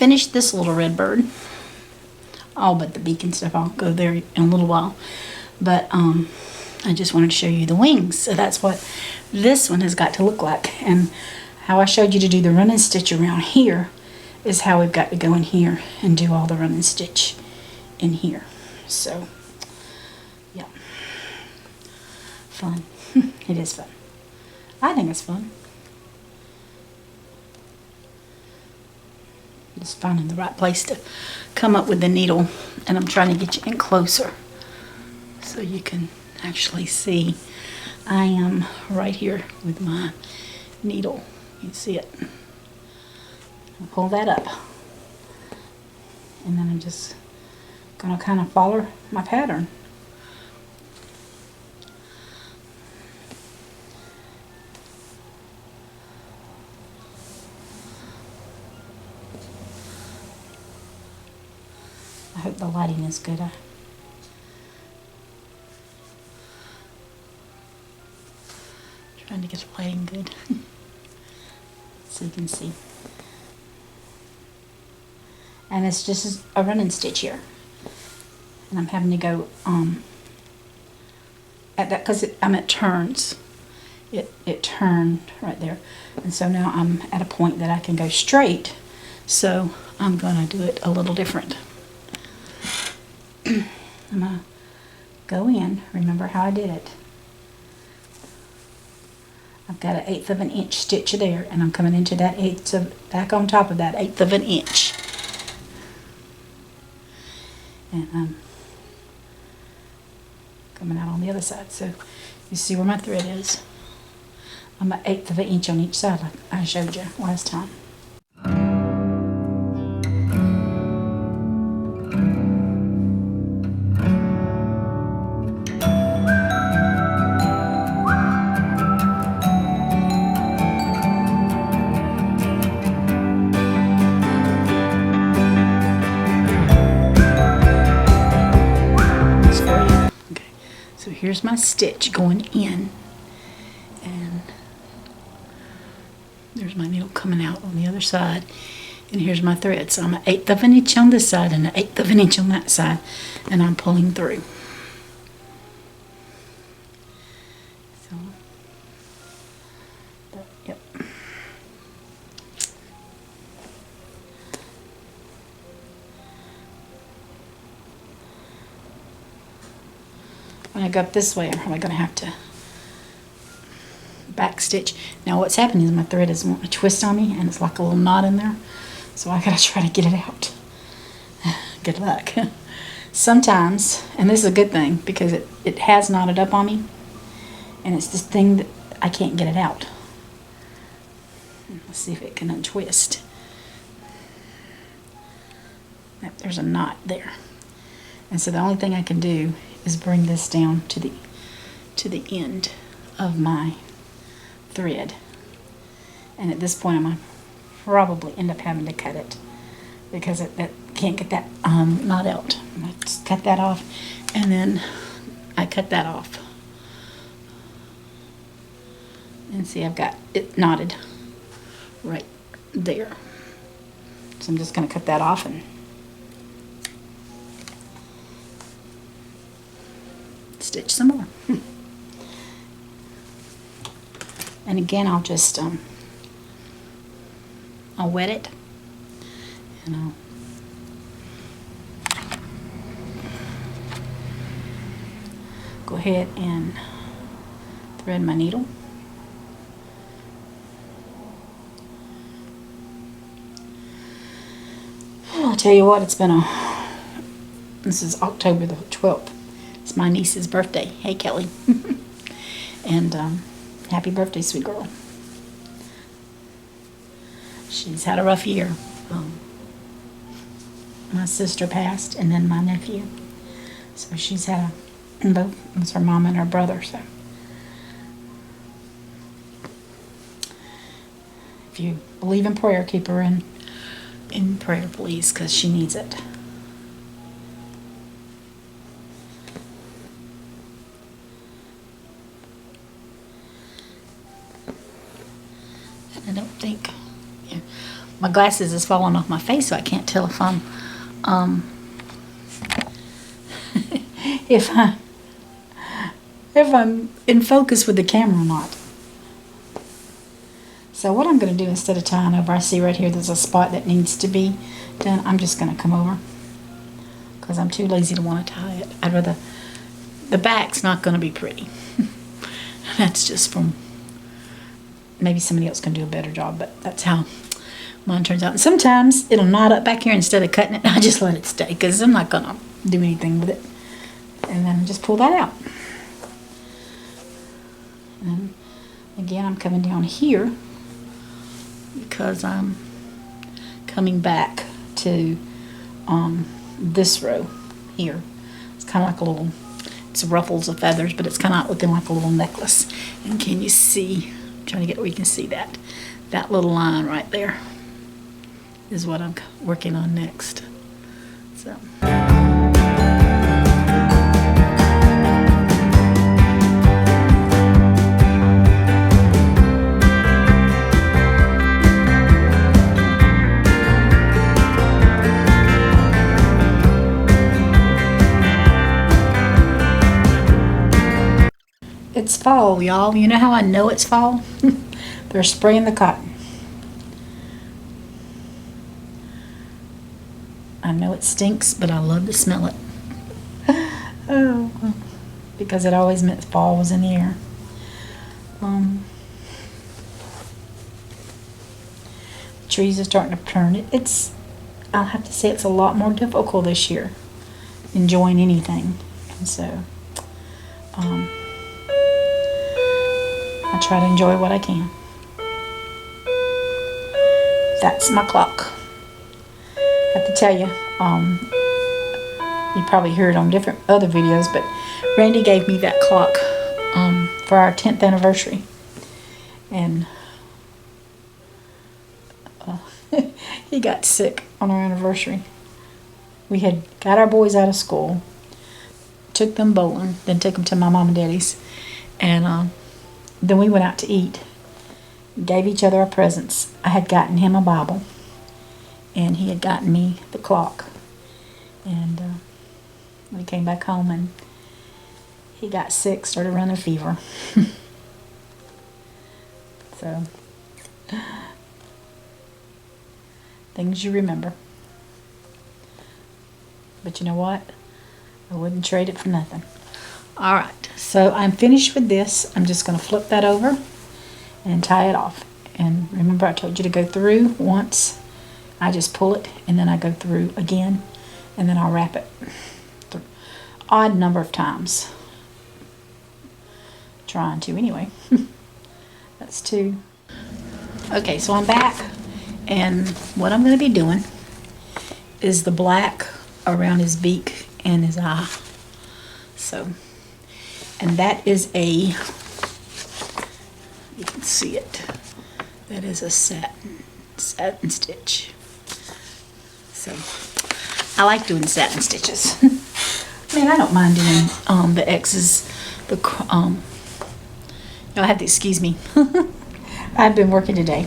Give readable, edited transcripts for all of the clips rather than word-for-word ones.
finished this little red bird. All but the beak and stuff. I'll go there in a little while. But I just wanted to show you the wings. So that's what this one has got to look like. And how I showed you to do the running stitch around here is how we've got to go in here and do all the running stitch in here. So, yeah. Fun. It is fun. I think it's fun. Just finding the right place to come up with the needle, and I'm trying to get you in closer so you can actually see. I am right here with my needle. You can see it. I'll pull that up, and then I'm just going to kind of follow my pattern. I hope the lighting is good. Trying to get the lighting good so you can see. And it's just a running stitch here, and I'm having to go at that because I'm at turns. It turned right there, and so now I'm at a point that I can go straight. So I'm gonna do it a little different. I'm gonna go in. Remember how I did it. I've got an 1/8 of an inch stitch there, and I'm coming into that back on top of that 1/8 of an inch. And I'm coming out on the other side. So you see where my thread is. I'm an 1/8 of an inch on each side, like I showed you last time. So here's my stitch going in, and there's my needle coming out on the other side, and here's my thread. So I'm an 1/8 of an inch on this side and an 1/8 of an inch on that side, and I'm pulling through. So, yep. When I go up this way, I'm probably going to have to back stitch. Now what's happening is my thread is wanting to twist on me, and it's like a little knot in there. So I got to try to get it out. Good luck. Sometimes, and this is a good thing, because it has knotted up on me, and it's this thing that I can't get it out. Let's see if it can untwist. Yep, there's a knot there. And so the only thing I can do is bring this down to the end of my thread. And at this point, I'm going to probably end up having to cut it, because it can't get that knot out. I'm going to just cut that off, and then I cut that off. And see, I've got it knotted right there. So I'm just going to cut that off and stitch some more. And again, I'll just I'll wet it, and I'll go ahead and thread my needle. I'll tell you what, this is October the 12th. It's my niece's birthday. Hey, Kelly. And happy birthday, sweet girl. She's had a rough year. My sister passed, and then my nephew. So she's had both. It's her mom and her brother. So if you believe in prayer, keep her in prayer, please, because she needs it. And I don't think, yeah, my glasses is falling off my face, so I can't tell if I'm if I'm in focus with the camera or not. So what I'm going to do, instead of tying over, I see right here there's a spot that needs to be done. I'm just going to come over because I'm too lazy to want to tie it. I'd rather, the back's not going to be pretty. That's just from, maybe somebody else can do a better job, but that's how mine turns out. And sometimes it'll knot up back here. Instead of cutting it, I just let it stay because I'm not going to do anything with it. And then just pull that out. And again, I'm coming down here because I'm coming back to this row here. It's kind of like a little, it's ruffles of feathers, but it's kind of looking like a little necklace. And can you see, I'm trying to get where you can see that. That little line right there is what I'm working on next. So. It's fall, y'all. You know how I know it's fall? They're spraying the cotton. I know it stinks, but I love to smell it. Oh, because it always meant fall was in the air. The trees are starting to turn. I'll have to say it's a lot more difficult this year, enjoying anything. And so, I try to enjoy what I can. That's my clock. I have to tell you, you probably heard on different other videos, but Randy gave me that clock for our 10th anniversary. And he got sick on our anniversary. We had got our boys out of school, took them bowling, then took them to my mom and daddy's, and then we went out to eat, gave each other our presents. I had gotten him a Bible, and he had gotten me the clock. And we came back home, and he got sick, started running a fever. So, things you remember. But you know what? I wouldn't trade it for nothing. Alright, so I'm finished with this. I'm just going to flip that over and tie it off. And remember, I told you to go through once. I just pull it, and then I go through again, and then I'll wrap it. Odd number of times. Trying to anyway. That's 2. Okay, so I'm back, and what I'm going to be doing is the black around his beak and his eye. So, and that is you can see it, that is a satin stitch. So, I like doing satin stitches. I mean, I don't mind doing the X's, you'll have to excuse me. I've been working today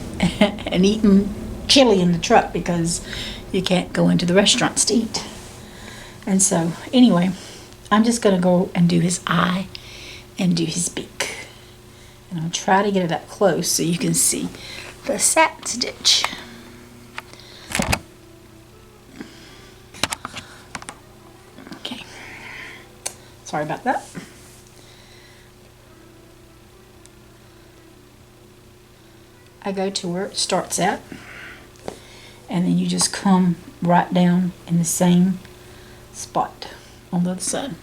and eating chili in the truck because you can't go into the restaurants to eat. And so, anyway, I'm just going to go and do his eye and do his beak. And I'll try to get it up close so you can see the satin stitch. Okay. Sorry about that. I go to where it starts at, and then you just come right down in the same spot on the other side.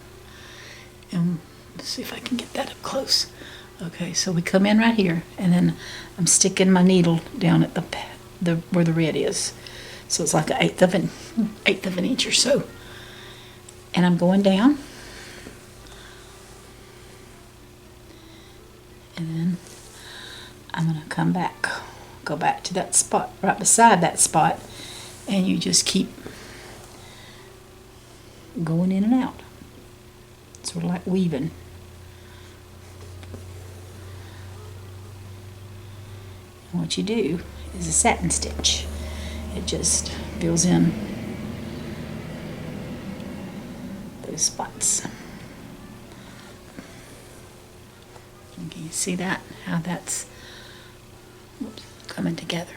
And let's see if I can get that up close. Okay, so we come in right here, and then I'm sticking my needle down at the where the red is. So it's like an eighth of an inch or so. And I'm going down, and then I'm going to come back, go back to that spot, right beside that spot, and you just keep going in and out. Sort of like weaving. And what you do is a satin stitch. it just fills in those spots. Can you see that? How that's coming together.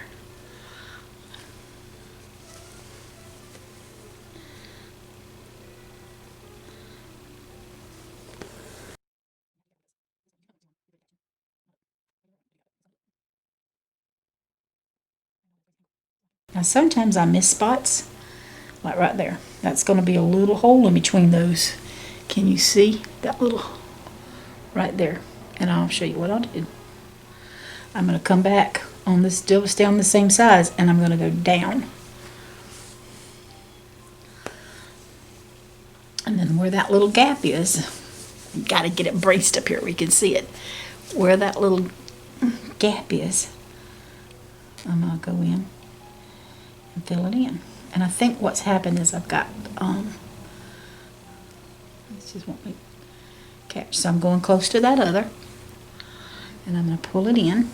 Now sometimes I miss spots, like right there. That's going to be a little hole in between those. Can you see that little right there? And I'll show you what I did. I'm going to come back on this, still stay on the same size, and I'm going to go down. And then where that little gap is, you got to get it braced up here where you can see it. Where that little gap is, I'm going to go in and fill it in. And I think what's happened is I've got, this just won't catch. So I'm going close to that other, and I'm going to pull it in,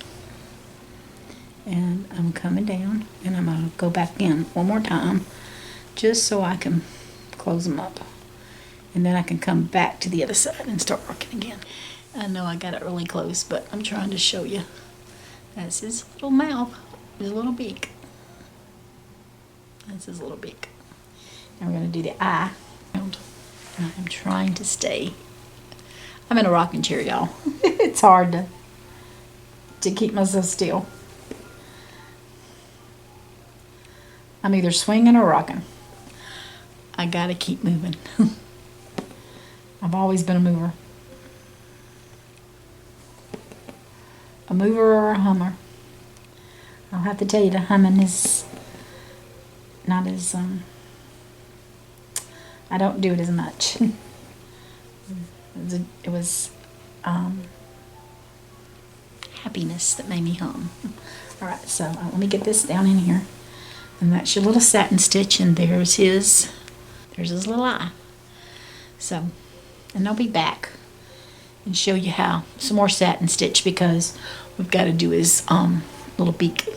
and I'm coming down, and I'm going to go back in one more time, just so I can close them up. And then I can come back to the other side and start working again. I know I got it really close, but I'm trying to show you. That's his little mouth, his little beak. That's his little beak. Now we're going to do the eye. I'm trying to stay. I'm in a rocking chair, y'all. It's hard to keep myself still. I'm either swinging or rocking. I got to keep moving. I've always been a mover. A mover or a hummer. I'll have to tell you, the humming is not as, I don't do it as much. It was happiness that made me hum. Alright, so let me get this down in here. And that's your little satin stitch, and there's his little eye. So, and I'll be back and show you how, some more satin stitch, because we've got to do his little beak.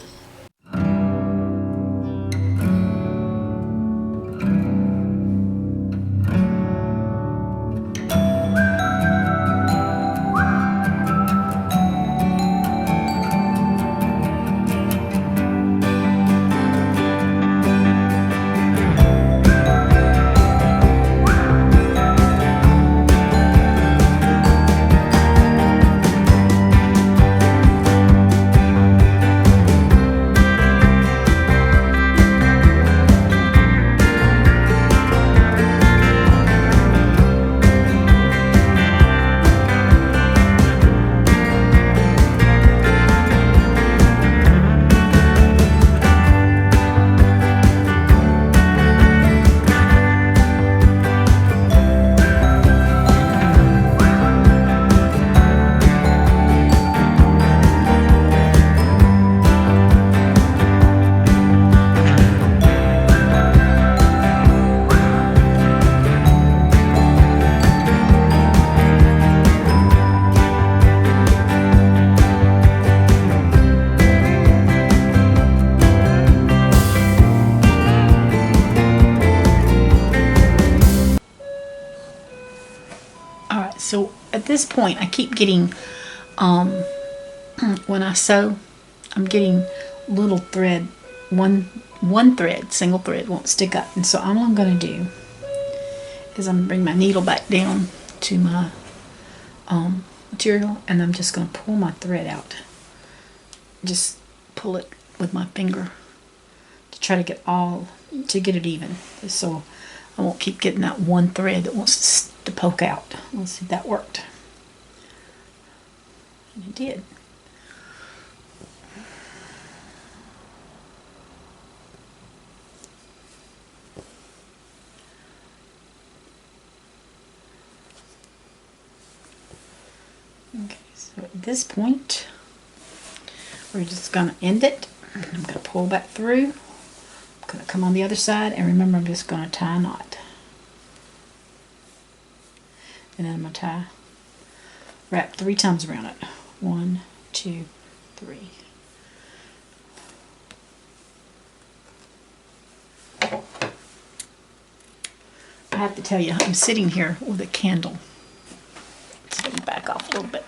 So at this point, I keep getting, when I sew, I'm getting little thread, one thread, single thread won't stick up. And so all I'm going to do is I'm going to bring my needle back down to my material, and I'm just going to pull my thread out. Just pull it with my finger to try to get it even. So I won't keep getting that one thread that wants to poke out. Let's see if that worked. And it did. Okay, so at this point, we're just going to end it. I'm going to pull back through. I'm going to come on the other side, and remember, I'm just going to tie a knot. And then I'm going to wrap 3 times around it. 1, 2, 3. I have to tell you, I'm sitting here with a candle. Let me back off a little bit.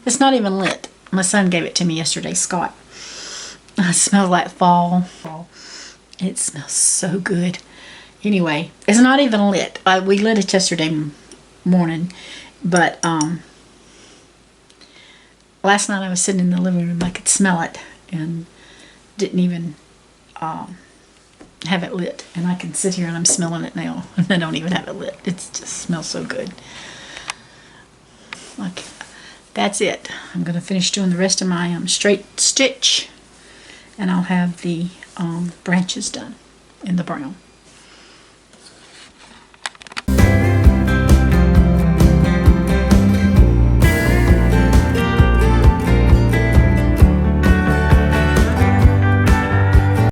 It's not even lit. My son gave it to me yesterday, Scott. It smells like fall. It smells so good. Anyway, it's not even lit. We lit it yesterday morning, but last night I was sitting in the living room. I could smell it and didn't even have it lit. And I can sit here and I'm smelling it now, and I don't even have it lit. It just smells so good. Like, that's it. I'm going to finish doing the rest of my straight stitch, and I'll have the branches done in the brown.